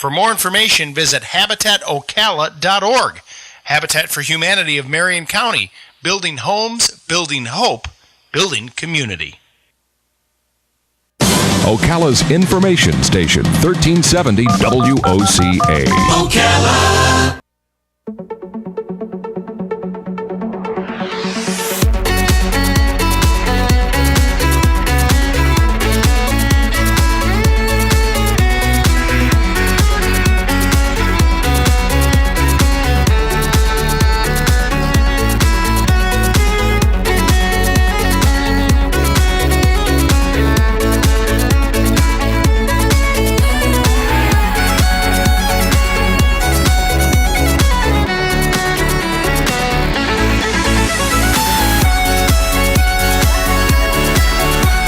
For more information, visit HabitatOcala.org. Habitat for Humanity of Marion County, building homes, building hope, building community. Ocala's information station, 1370 WOCA. Ocala!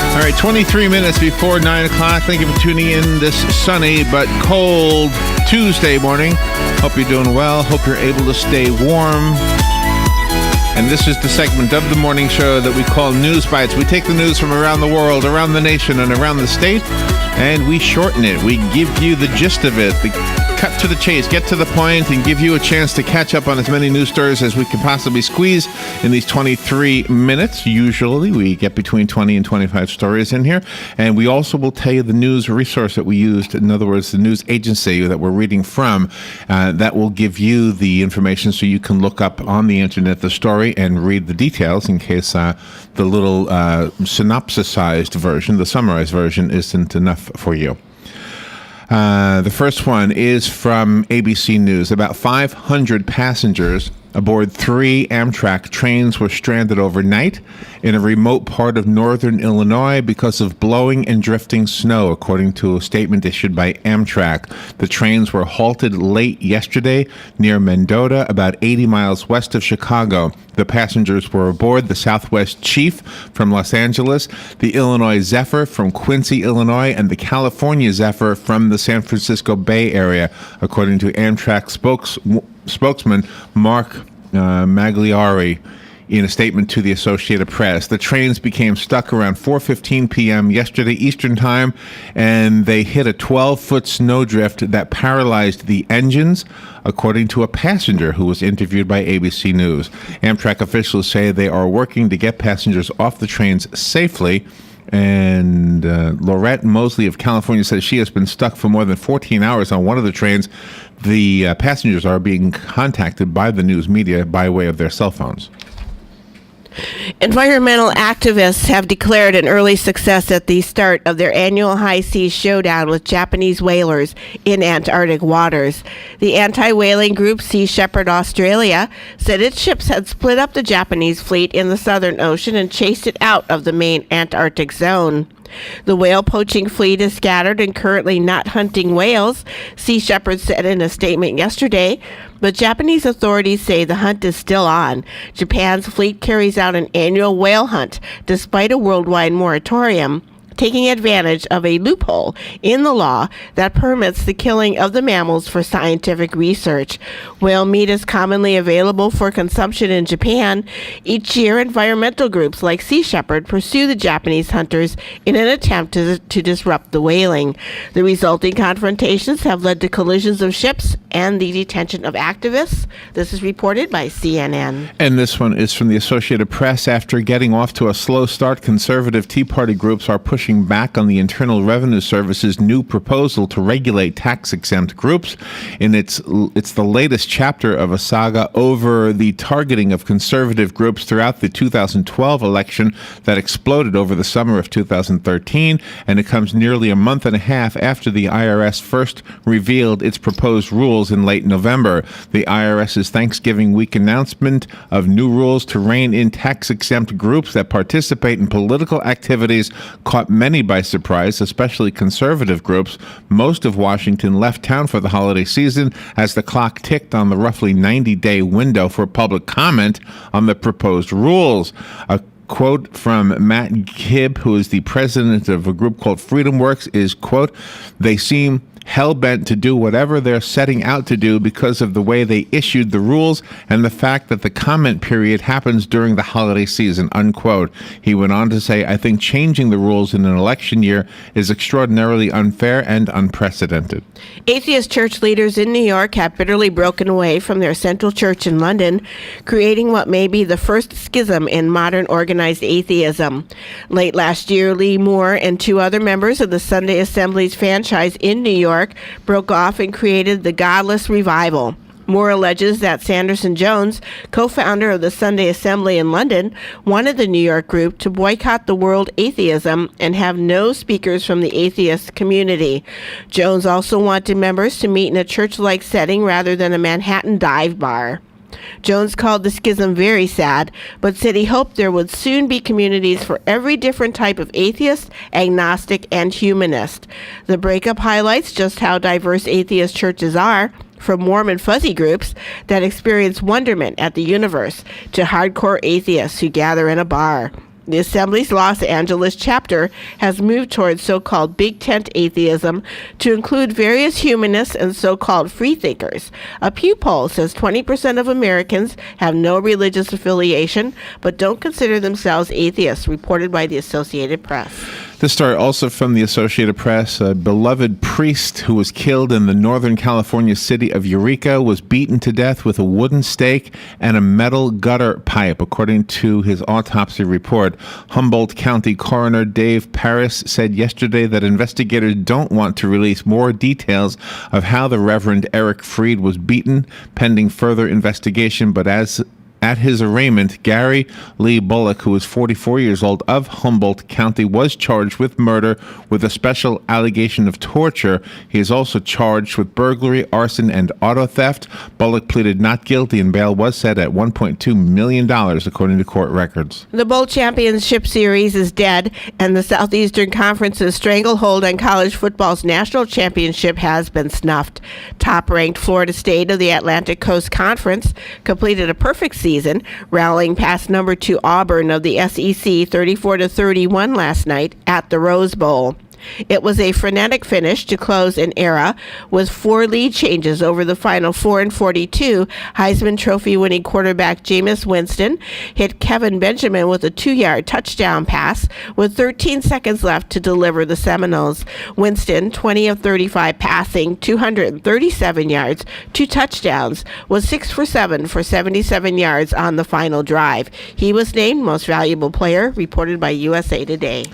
All right, 23 minutes before 9 o'clock. Thank you for tuning in this sunny but cold Tuesday morning. Hope you're doing well. Hope you're able to stay warm. And this is the segment of the morning show that we call NewsBites. We take the news from around the world, around the nation, and around the state, and we shorten it. We give you the gist of it, the cut to the chase, get to the point, and give you a chance to catch up on as many news stories as we can possibly squeeze in these 23 minutes. Usually we get between 20 and 25 stories in here. And we also will tell you the news resource that we used, in other words, the news agency that we're reading from, that will give you the information so you can look up on the internet the story and read the details in case the little synopsisized version, the summarized version, isn't enough for you. The first one is from ABC News. About 500 passengers aboard 3 Amtrak trains were stranded overnight in a remote part of northern Illinois because of blowing and drifting snow, according to a statement issued by Amtrak. The trains were halted late yesterday near Mendota, about 80 miles west of Chicago. The passengers were aboard the Southwest Chief from Los Angeles, the Illinois Zephyr from Quincy, Illinois, and the California Zephyr from the San Francisco Bay Area, according to Amtrak spokesman Mark Magliari in a statement to the Associated Press. The trains became stuck around 4:15 p.m. yesterday Eastern Time, and they hit a 12-foot snowdrift that paralyzed the engines, according to a passenger who was interviewed by ABC News. Amtrak officials say they are working to get passengers off the trains safely. And Laurette Mosley of California says she has been stuck for more than 14 hours on one of the trains. The passengers are being contacted by the news media by way of their cell phones. Environmental activists have declared an early success at the start of their annual high seas showdown with Japanese whalers in Antarctic waters. The anti-whaling group Sea Shepherd Australia said its ships had split up the Japanese fleet in the Southern Ocean and chased it out of the main Antarctic zone. The whale poaching fleet is scattered and currently not hunting whales, Sea Shepherd said in a statement yesterday, but Japanese authorities say the hunt is still on. Japan's fleet carries out an annual whale hunt despite a worldwide moratorium, taking advantage of a loophole in the law that permits the killing of the mammals for scientific research. Whale meat is commonly available for consumption in Japan. Each year, environmental groups like Sea Shepherd pursue the Japanese hunters in an attempt to disrupt the whaling. The resulting confrontations have led to collisions of ships and the detention of activists. This is reported by CNN. And this one is from the Associated Press. After getting off to a slow start, conservative Tea Party groups are pushing back on the Internal Revenue Service's new proposal to regulate tax-exempt groups. It's the latest chapter of a saga over the targeting of conservative groups throughout the 2012 election that exploded over the summer of 2013, and it comes nearly a month and a half after the IRS first revealed its proposed rules in late November. The IRS's Thanksgiving week announcement of new rules to rein in tax-exempt groups that participate in political activities caught many by surprise, especially conservative groups. Most of Washington left town for the holiday season as the clock ticked on the roughly 90-day window for public comment on the proposed rules. A quote from Matt Gibb, who is the president of a group called Freedom Works, is, quote, "They seem hell-bent to do whatever they're setting out to do because of the way they issued the rules and the fact that the comment period happens during the holiday season, unquote. He went on to say, I think changing the rules in an election year is extraordinarily unfair and unprecedented. Atheist church leaders in New York have bitterly broken away from their central church in London, creating what may be the first schism in modern organized atheism. Late last year, Lee Moore and two other members of the Sunday Assembly's franchise in New York broke off and created the Godless Revival. Moore alleges that Sanderson Jones, co-founder of the Sunday Assembly in London, wanted the New York group to boycott the word atheism and have no speakers from the atheist community. Jones also wanted members to meet in a church-like setting rather than a Manhattan dive bar. Jones called the schism very sad, but said he hoped there would soon be communities for every different type of atheist, agnostic, and humanist. The breakup highlights just how diverse atheist churches are, from warm and fuzzy groups that experience wonderment at the universe to hardcore atheists who gather in a bar. The Assembly's Los Angeles chapter has moved towards so-called big tent atheism to include various humanists and so-called freethinkers. A Pew poll says 20% of Americans have no religious affiliation but don't consider themselves atheists, reported by the Associated Press. This story also from the Associated Press. A beloved priest who was killed in the Northern California city of Eureka was beaten to death with a wooden stake and a metal gutter pipe, according to his autopsy report. Humboldt County Coroner Dave Paris said yesterday that investigators don't want to release more details of how the Reverend Eric Freed was beaten, pending further investigation, but at his arraignment, Gary Lee Bullock, who was 44 years old, of Humboldt County, was charged with murder with a special allegation of torture. He is also charged with burglary, arson, and auto theft. Bullock pleaded not guilty, and bail was set at $1.2 million, according to court records. The Bowl Championship Series is dead, and the Southeastern Conference's stranglehold on college football's national championship has been snuffed. Top-ranked Florida State of the Atlantic Coast Conference completed a perfect season, rallying past number 2 Auburn of the SEC 34-31 last night at the Rose Bowl. It was a frenetic finish to close an era with 4 lead changes over the final 4-42. Heisman Trophy winning quarterback Jameis Winston hit Kevin Benjamin with a 2-yard touchdown pass with 13 seconds left to deliver the Seminoles. Winston, 20 of 35 passing, 237 yards, 2 touchdowns, was 6 for 7 for 77 yards on the final drive. He was named Most Valuable Player, reported by USA Today.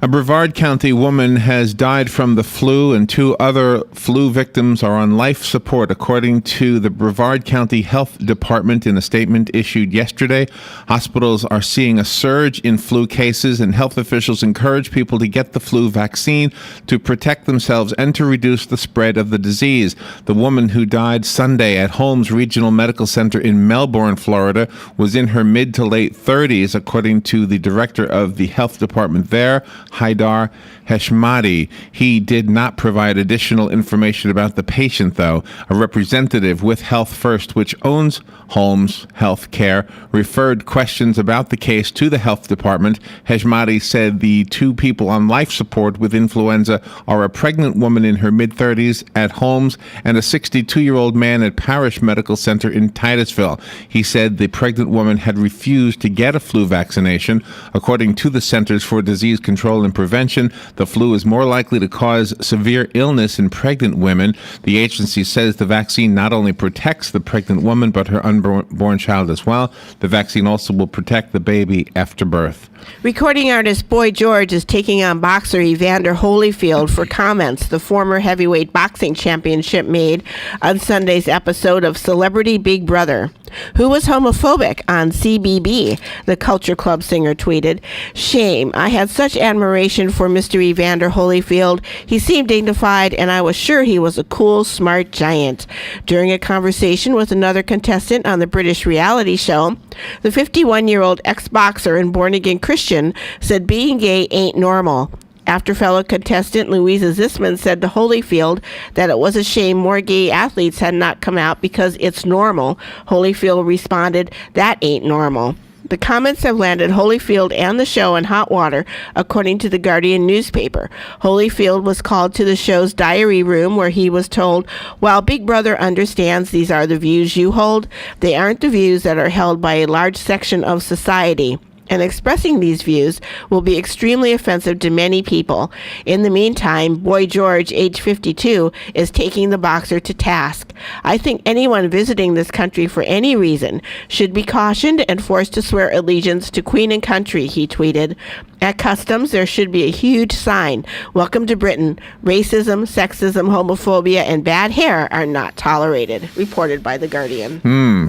A Brevard County woman has died from the flu, and 2 other flu victims are on life support, according to the Brevard County Health Department in a statement issued yesterday. Hospitals are seeing a surge in flu cases, and health officials encourage people to get the flu vaccine to protect themselves and to reduce the spread of the disease. The woman who died Sunday at Holmes Regional Medical Center in Melbourne, Florida, was in her mid to late 30s, according to the director of the health department there, Haidar Heshmati. He did not provide additional information about the patient, though. A representative with Health First, which owns Holmes Health Care, referred questions about the case to the health department. Heshmati said the 2 people on life support with influenza are a pregnant woman in her mid-30s at Holmes and a 62-year-old man at Parish Medical Center in Titusville. He said the pregnant woman had refused to get a flu vaccination. According to the Centers for Disease Control and Prevention, the flu is more likely to cause severe illness in pregnant women. The agency says the vaccine not only protects the pregnant woman, but her unborn child as well. The vaccine also will protect the baby after birth. Recording artist Boy George is taking on boxer Evander Holyfield for comments the former heavyweight boxing championship made on Sunday's episode of Celebrity Big Brother. Who was homophobic on CBB? The Culture Club singer tweeted, "Shame. I had such admiration for Mr. Evander Holyfield. He seemed dignified, and I was sure he was a cool, smart giant." During a conversation with another contestant on the British reality show, the 51-year-old ex-boxer and born-again Christian said being gay ain't normal. After fellow contestant Louisa Zisman said to Holyfield that it was a shame more gay athletes had not come out because it's normal, Holyfield responded, "That ain't normal." The comments have landed Holyfield and the show in hot water, according to the Guardian newspaper. Holyfield was called to the show's diary room where he was told, "While Big Brother understands these are the views you hold, they aren't the views that are held by a large section of society. And expressing these views will be extremely offensive to many people. In the meantime, Boy George, age 52, is taking the boxer to task. I think anyone visiting this country for any reason should be cautioned and forced to swear allegiance to Queen and country," he tweeted. At customs, there should be a huge sign. "Welcome to Britain. Racism, sexism, homophobia, and bad hair are not tolerated," reported by The Guardian.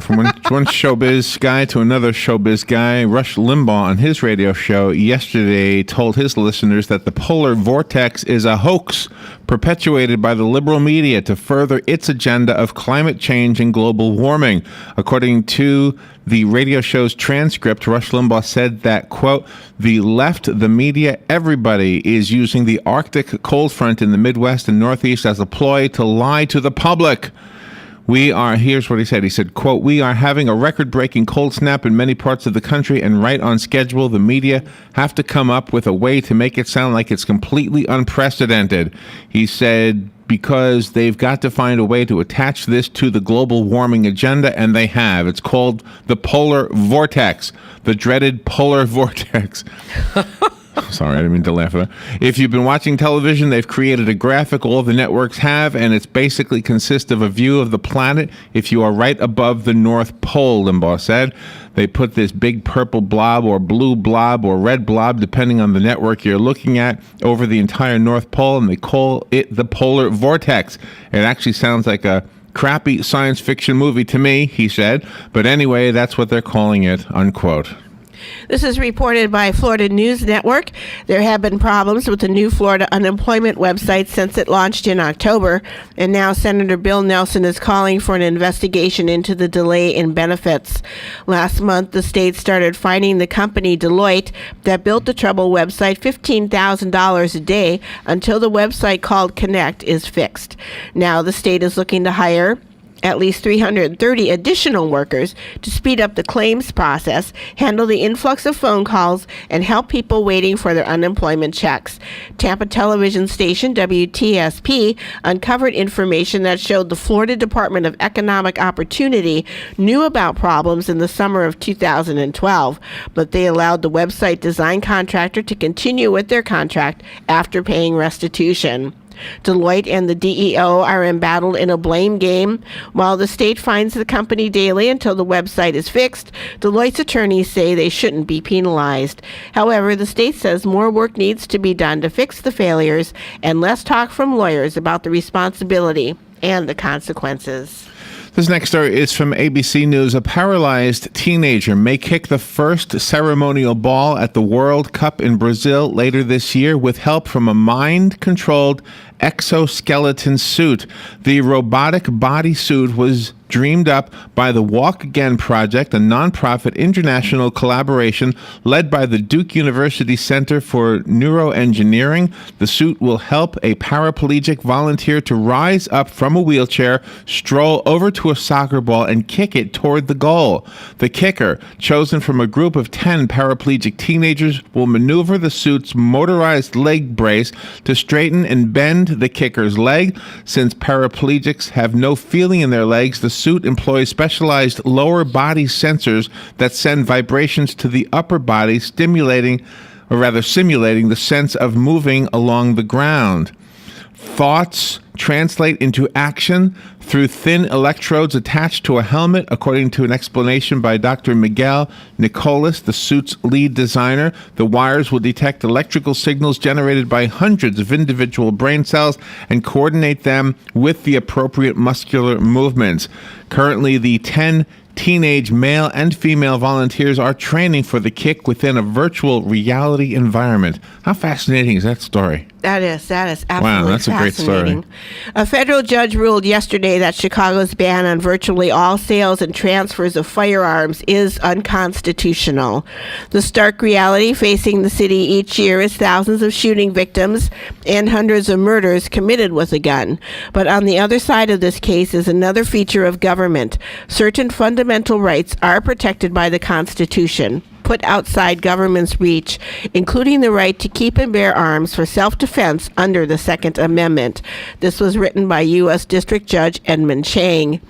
From one showbiz guy to another showbiz guy, Rush Limbaugh on his radio show yesterday told his listeners that the polar vortex is a hoax perpetuated by the liberal media to further its agenda of climate change and global warming. According to the radio show's transcript, Rush Limbaugh said that, quote, "The left, the media, everybody is using the Arctic cold front in the Midwest and Northeast as a ploy to lie to the public. Here's what he said. He said, quote, "We are having a record-breaking cold snap in many parts of the country and right on schedule. The media have to come up with a way to make it sound like it's completely unprecedented." He said, because they've got to find a way to attach this to the global warming agenda, and they have. It's called the polar vortex, the dreaded polar vortex. Sorry, I didn't mean to laugh at that. If you've been watching television, they've created a graphic all the networks have, and it's basically consists of a view of the planet if you are right above the North Pole, Limbaugh said. They put this big purple blob or blue blob or red blob, depending on the network you're looking at, over the entire North Pole, and they call it the polar vortex. It actually sounds like a crappy science fiction movie to me, he said. But anyway, that's what they're calling it, unquote. This is reported by Florida News Network. There have been problems with the new Florida unemployment website since it launched in October, and now Senator Bill Nelson is calling for an investigation into the delay in benefits. Last month, the state started fining the company Deloitte that built the trouble website $15,000 a day until the website called Connect is fixed. Now the state is looking to hire at least 330 additional workers to speed up the claims process, handle the influx of phone calls, and help people waiting for their unemployment checks. Tampa television station WTSP uncovered information that showed the Florida Department of Economic Opportunity knew about problems in the summer of 2012, but they allowed the website design contractor to continue with their contract after paying restitution. Deloitte and the DEO are embattled in a blame game. While the state fines the company daily until the website is fixed, Deloitte's attorneys say they shouldn't be penalized. However, the state says more work needs to be done to fix the failures and less talk from lawyers about the responsibility and the consequences. This next story is from ABC News. A paralyzed teenager may kick the first ceremonial ball at the World Cup in Brazil later this year with help from a mind-controlled exoskeleton suit. The robotic bodysuit was dreamed up by the Walk Again Project, a nonprofit international collaboration led by the Duke University Center for Neuroengineering. The suit will help a paraplegic volunteer to rise up from a wheelchair, stroll over to a soccer ball, and kick it toward the goal. The kicker, chosen from a group of 10 paraplegic teenagers, will maneuver the suit's motorized leg brace to straighten and bend the kicker's leg. Since paraplegics have no feeling in their legs, the suit employs specialized lower body sensors that send vibrations to the upper body, simulating the sense of moving along the ground. Thoughts translate into action through thin electrodes attached to a helmet, according to an explanation by Dr. Miguel Nicolas, the suit's lead designer. The wires will detect electrical signals generated by hundreds of individual brain cells and coordinate them with the appropriate muscular movements. Currently, the 10 teenage male and female volunteers are training for the kick within a virtual reality environment. How fascinating is that story? That is absolutely wow, that's a great story. A federal judge ruled yesterday that Chicago's ban on virtually all sales and transfers of firearms is unconstitutional. The stark reality facing the city each year is thousands of shooting victims and hundreds of murders committed with a gun. But on the other side of this case is another feature of government. Certain fundamental rights are protected by the Constitution. put outside government's reach, including the right to keep and bear arms for self-defense under the Second Amendment. This was written by U.S. District Judge Edmund Chang.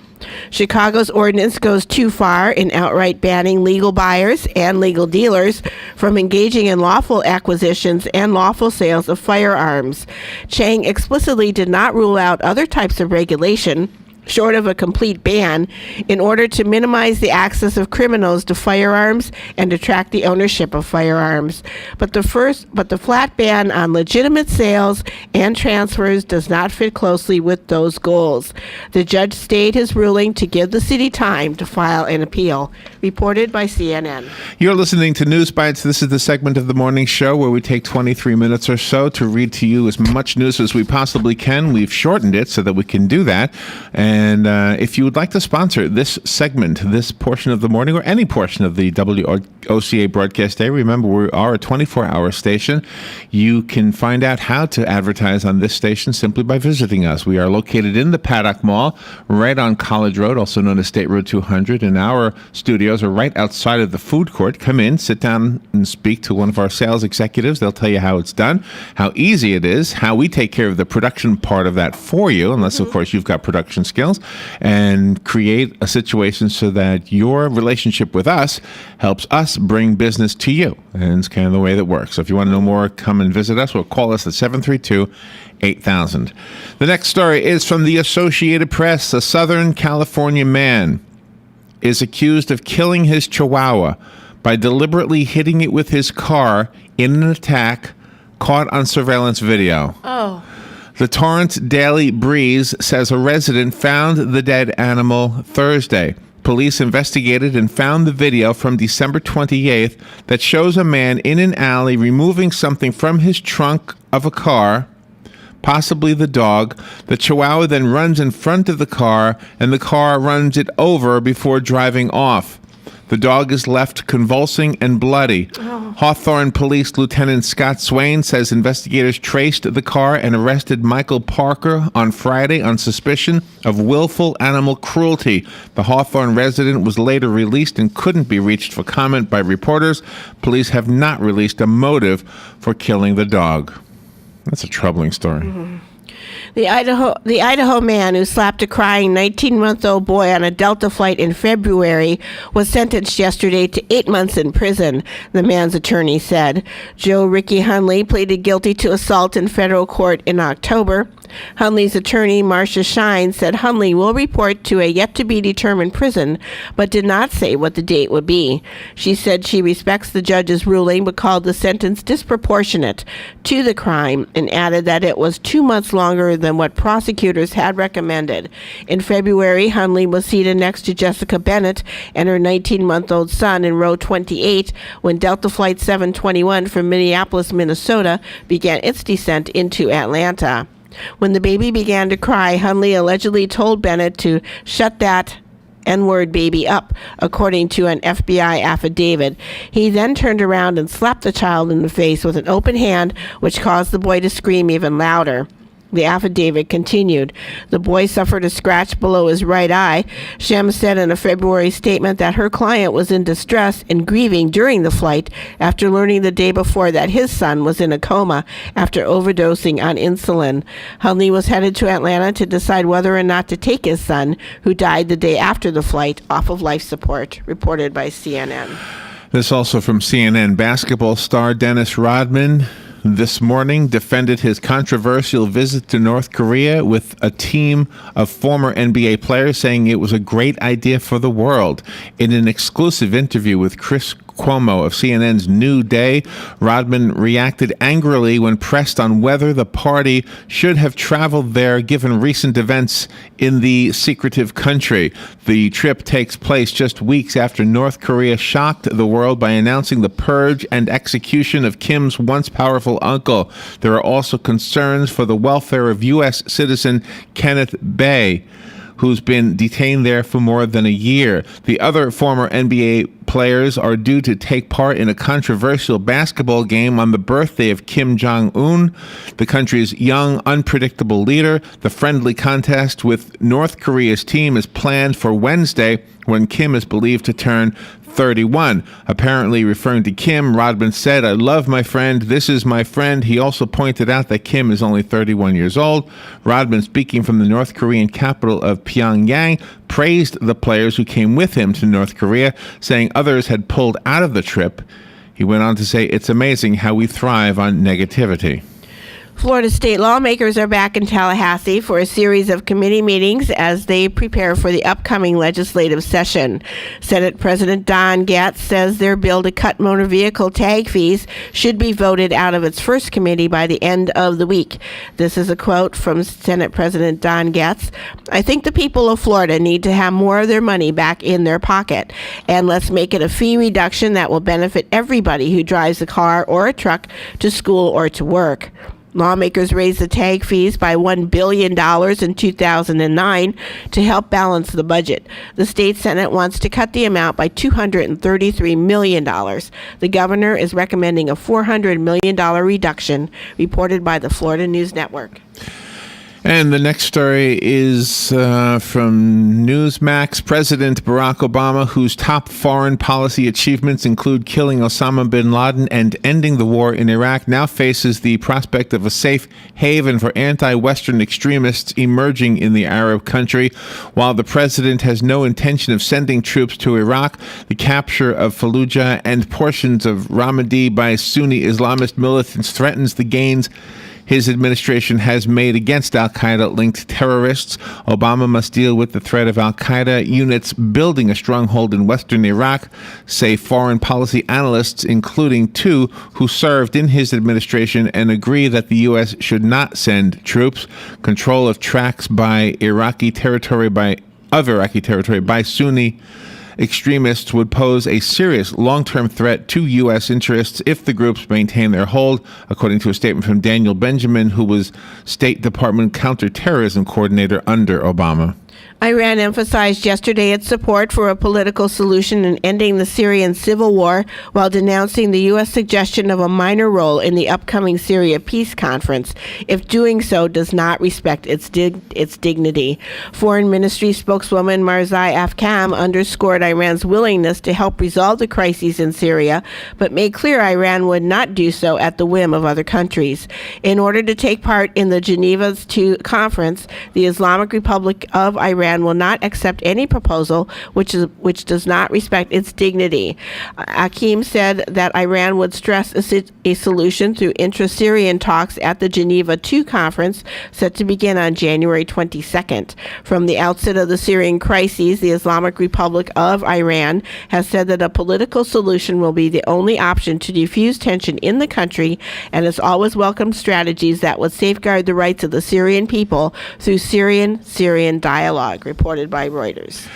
Chicago's ordinance goes too far in outright banning legal buyers and legal dealers from engaging in lawful acquisitions and lawful sales of firearms. Chang explicitly did not rule out other types of regulation, short of a complete ban, in order to minimize the access of criminals to firearms and to track the ownership of firearms. But the flat ban on legitimate sales and transfers does not fit closely with those goals. The judge stayed his ruling to give the city time to file an appeal. Reported by CNN. You're listening to NewsBites. This is the segment of the morning show where we take 23 minutes or so to read to you as much news as we possibly can. We've shortened it so that we can do that. And if you would like to sponsor this segment, this portion of the morning, or any portion of the WOCA broadcast day, remember we are a 24-hour station. You can find out how to advertise on this station simply by visiting us. We are located in the Paddock Mall, right on College Road, also known as State Road 200, and our studios are right outside of the food court. Come in, sit down, and speak to one of our sales executives. They'll tell you how it's done, how easy it is, how we take care of the production part of that for you, unless, of course, you've got production skills, and create a situation so that your relationship with us helps us bring business to you. And it's kind of the way that works. So if you want to know more, come and visit us or call us at 732-8000. The next story is from the Associated Press. A Southern California man is accused of killing his chihuahua by deliberately hitting it with his car in an attack caught on surveillance video. Oh. The Torrance Daily Breeze says a resident found the dead animal Thursday. Police investigated and found the video from December 28th that shows a man in an alley removing something from his trunk of a car, possibly the dog. The chihuahua then runs in front of the car, and the car runs it over before driving off. The dog is left convulsing and bloody. Hawthorne Police Lieutenant Scott Swain says investigators traced the car and arrested Michael Parker on Friday on suspicion of willful animal cruelty. The Hawthorne resident was later released and couldn't be reached for comment by reporters. Police have not released a motive for killing the dog. That's a troubling story. Mm-hmm. The Idaho man who slapped a crying 19-month-old boy on a Delta flight in February was sentenced yesterday to 8 months in prison, the man's attorney said. Joe Ricky Hunley pleaded guilty to assault in federal court in October. Hunley's attorney, Marcia Shine, said Hunley will report to a yet-to-be-determined prison, but did not say what the date would be. She said she respects the judge's ruling, but called the sentence disproportionate to the crime and added that it was 2 months longer than what prosecutors had recommended. In February, Hunley was seated next to Jessica Bennett and her 19-month-old son in row 28 when Delta Flight 721 from Minneapolis, Minnesota began its descent into Atlanta. When the baby began to cry, Hunley allegedly told Bennett to shut that N-word baby up, according to an FBI affidavit. He then turned around and slapped the child in the face with an open hand, which caused the boy to scream even louder. The affidavit continued. The boy suffered a scratch below his right eye. Shem said in a February statement that her client was in distress and grieving during the flight after learning the day before that his son was in a coma after overdosing on insulin. Hunley was headed to Atlanta to decide whether or not to take his son, who died the day after the flight, off of life support, reported by CNN. This also from CNN. Basketball star Dennis Rodman this morning defended his controversial visit to North Korea with a team of former NBA players, saying it was a great idea for the world. In an exclusive interview with Chris Cuomo of CNN's New Day, Rodman reacted angrily when pressed on whether the party should have traveled there given recent events in the secretive country. The trip takes place just weeks after North Korea shocked the world by announcing the purge and execution of Kim's once powerful uncle. There are also concerns for the welfare of U.S. citizen Kenneth Bae, who's been detained there for more than a year. The other former NBA players are due to take part in a controversial basketball game on the birthday of Kim Jong-un, the country's young, unpredictable leader. The friendly contest with North Korea's team is planned for Wednesday, when Kim is believed to turn 31. Apparently referring to Kim, Rodman said, "I love my friend. This is my friend." He also pointed out that Kim is only 31 years old. Rodman, speaking from the North Korean capital of Pyongyang, praised the players who came with him to North Korea, saying others had pulled out of the trip. He went on to say, "It's amazing how we thrive on negativity." Florida state lawmakers are back in Tallahassee for a series of committee meetings as they prepare for the upcoming legislative session. Senate President Don Gatz says their bill to cut motor vehicle tag fees should be voted out of its first committee by the end of the week. This is a quote from Senate President Don Gatz. "I think the people of Florida need to have more of their money back in their pocket, and let's make it a fee reduction that will benefit everybody who drives a car or a truck to school or to work." Lawmakers raised the tag fees by $1 billion in 2009 to help balance the budget. The state Senate wants to cut the amount by $233 million. The governor is recommending a $400 million reduction, reported by the Florida News Network. And the next story is from Newsmax. President Barack Obama, whose top foreign policy achievements include killing Osama bin Laden and ending the war in Iraq, now faces the prospect of a safe haven for anti-Western extremists emerging in the Arab country. While the president has no intention of sending troops to Iraq, the capture of Fallujah and portions of Ramadi by Sunni Islamist militants threatens the gains his administration has made against al-Qaeda-linked terrorists. Obama must deal with the threat of al-Qaeda units building a stronghold in western Iraq, say foreign policy analysts, including two who served in his administration and agree that the U.S. should not send troops. Control of tracks by Iraqi territory by Sunni extremists would pose a serious long-term threat to U.S. interests if the groups maintain their hold, according to a statement from Daniel Benjamin, who was State Department counterterrorism coordinator under Obama. Iran emphasized yesterday its support for a political solution in ending the Syrian civil war while denouncing the U.S. suggestion of a minor role in the upcoming Syria peace conference if doing so does not respect its dignity. Foreign Ministry spokeswoman Marzai Afkam underscored Iran's willingness to help resolve the crises in Syria, but made clear Iran would not do so at the whim of other countries. In order to take part in the Geneva II conference, the Islamic Republic of Iran will not accept any proposal which does not respect its dignity. Akim said that Iran would stress a solution through intra-Syrian talks at the Geneva II conference set to begin on January 22nd. From the outset of the Syrian crises, the Islamic Republic of Iran has said that a political solution will be the only option to defuse tension in the country and has always welcomed strategies that would safeguard the rights of the Syrian people through Syrian dialogue, reported by Reuters.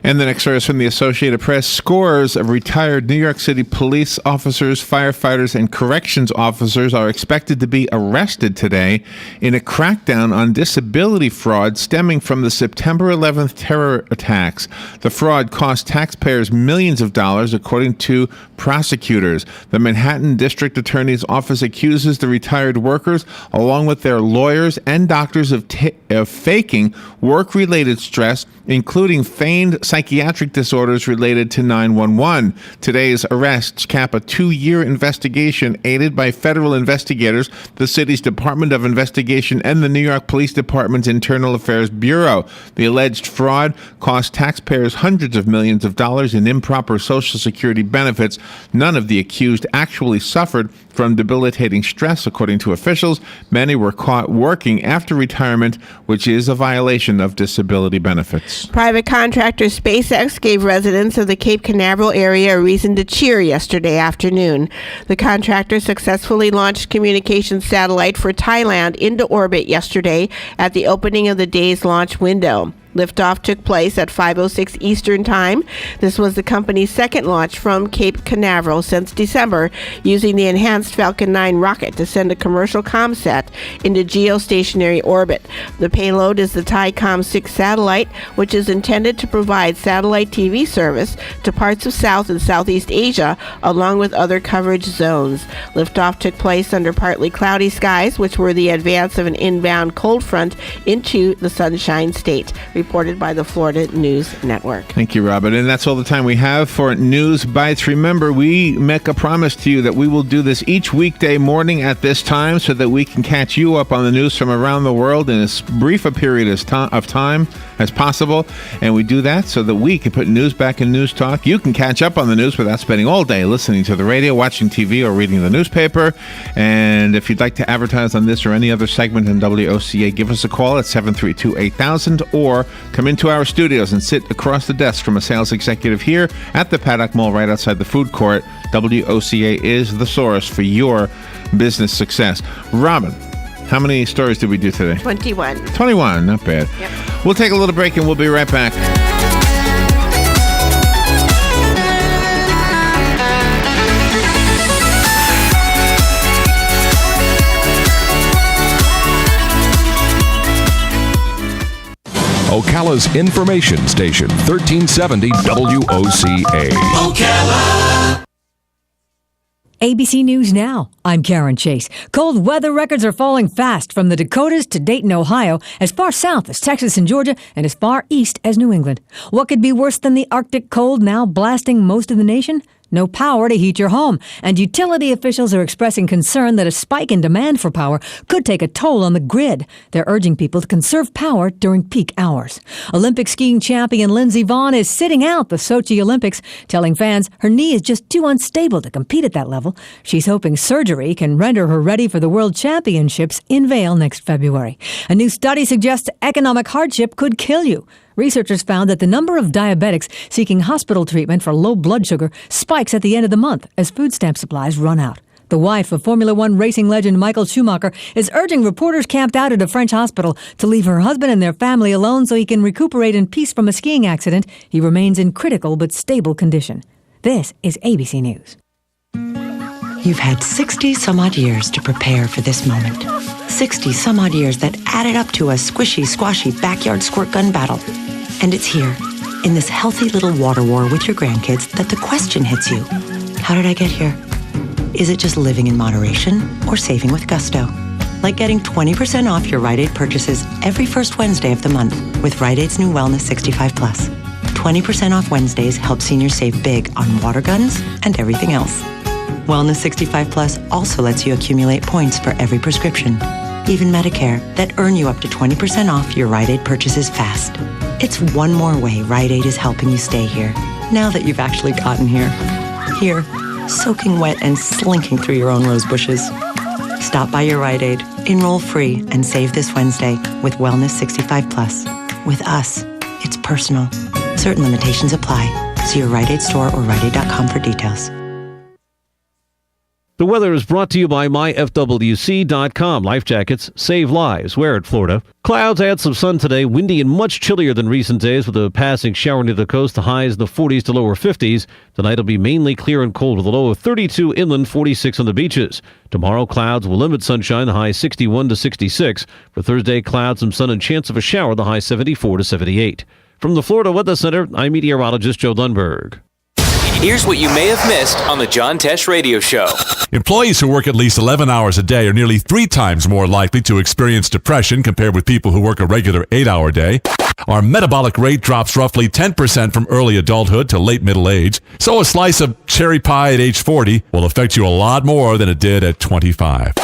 And the next story is from the Associated Press. Scores of retired New York City police officers, firefighters, and corrections officers are expected to be arrested today in a crackdown on disability fraud stemming from the September 11th terror attacks. The fraud cost taxpayers millions of dollars, according to prosecutors. The Manhattan District Attorney's Office accuses the retired workers, along with their lawyers and doctors, of faking work-related stress, including feigned psychiatric disorders related to 911. Today's arrests cap a 2-year investigation aided by federal investigators, the city's Department of Investigation, and the New York Police Department's Internal Affairs Bureau. The alleged fraud cost taxpayers hundreds of millions of dollars in improper Social Security benefits. None of the accused actually suffered from debilitating stress, according to officials. Many were caught working after retirement, which is a violation of disability benefits. Private contractor SpaceX gave residents of the Cape Canaveral area a reason to cheer yesterday afternoon. The contractor successfully launched communications satellite for Thailand into orbit yesterday at the opening of the day's launch window. Liftoff took place at 5:06 Eastern Time. This was the company's second launch from Cape Canaveral since December, using the enhanced Falcon 9 rocket to send a commercial ComSat into geostationary orbit. The payload is the Thaicom 6 satellite, which is intended to provide satellite TV service to parts of South and Southeast Asia, along with other coverage zones. Liftoff took place under partly cloudy skies, which were the advance of an inbound cold front into the Sunshine State. reported by the Florida News Network. Thank you, Robin. And that's all the time we have for News Bites. Remember, we make a promise to you that we will do this each weekday morning at this time so that we can catch you up on the news from around the world in as brief a period of time as possible. And we do that so that we can put news back in News Talk. You can catch up on the news without spending all day listening to the radio, watching TV, or reading the newspaper. And if you'd like to advertise on this or any other segment in WOCA, give us a call at 732-8000 or come into our studios and sit across the desk from a sales executive here at the Paddock Mall right outside the food court. WOCA is the source for your business success. Robin, how many stories did we do today? 21. 21, not bad. Yep. We'll take a little break and we'll be right back. Ocala's information station, 1370 WOCA. Ocala. ABC News Now. I'm Karen Chase. Cold weather records are falling fast from the Dakotas to Dayton, Ohio, as far south as Texas and Georgia, and as far east as New England. What could be worse than the Arctic cold now blasting most of the nation? No power to heat your home, and utility officials are expressing concern that a spike in demand for power could take a toll on the grid. They're urging people to conserve power during peak hours. Olympic skiing champion Lindsey Vonn is sitting out the Sochi Olympics, telling fans her knee is just too unstable to compete at that level. She's hoping surgery can render her ready for the World Championships in Vail next February. A new study suggests economic hardship could kill you. Researchers found that the number of diabetics seeking hospital treatment for low blood sugar spikes at the end of the month as food stamp supplies run out. The wife of Formula One racing legend Michael Schumacher is urging reporters camped out at a French hospital to leave her husband and their family alone so he can recuperate in peace from a skiing accident. He remains in critical but stable condition. This is ABC News. You've had 60 some odd years to prepare for this moment. 60 some odd years that added up to a squishy, squashy backyard squirt gun battle. And it's here, in this healthy little water war with your grandkids, that the question hits you. How did I get here? Is it just living in moderation or saving with gusto? Like getting 20% off your Rite Aid purchases every first Wednesday of the month with Rite Aid's new Wellness 65 Plus. 20% off Wednesdays helps seniors save big on water guns and everything else. Wellness 65 Plus also lets you accumulate points for every prescription, even Medicare, that earn you up to 20% off your Rite Aid purchases fast. It's one more way Rite Aid is helping you stay here, now that you've actually gotten here. Here, soaking wet and slinking through your own rose bushes. Stop by your Rite Aid, enroll free, and save this Wednesday with Wellness 65 Plus. With us, it's personal. Certain limitations apply. See your Rite Aid store or riteaid.com for details. The weather is brought to you by myfwc.com. Life jackets save lives. Wear it, Florida. Clouds add some sun today. Windy and much chillier than recent days with a passing shower near the coast. The highs in the 40s to lower 50s. Tonight will be mainly clear and cold with a low of 32 inland, 46 on the beaches. Tomorrow, clouds will limit sunshine. The high 61 to 66. For Thursday, clouds, some sun and chance of a shower. The high 74 to 78. From the Florida Weather Center, I'm meteorologist Joe Lundberg. Here's what you may have missed on the John Tesh Radio Show. Employees who work at least 11 hours a day are nearly 3 times more likely to experience depression compared with people who work a regular 8-hour day. Our metabolic rate drops roughly 10% from early adulthood to late middle age. So a slice of cherry pie at age 40 will affect you a lot more than it did at 25.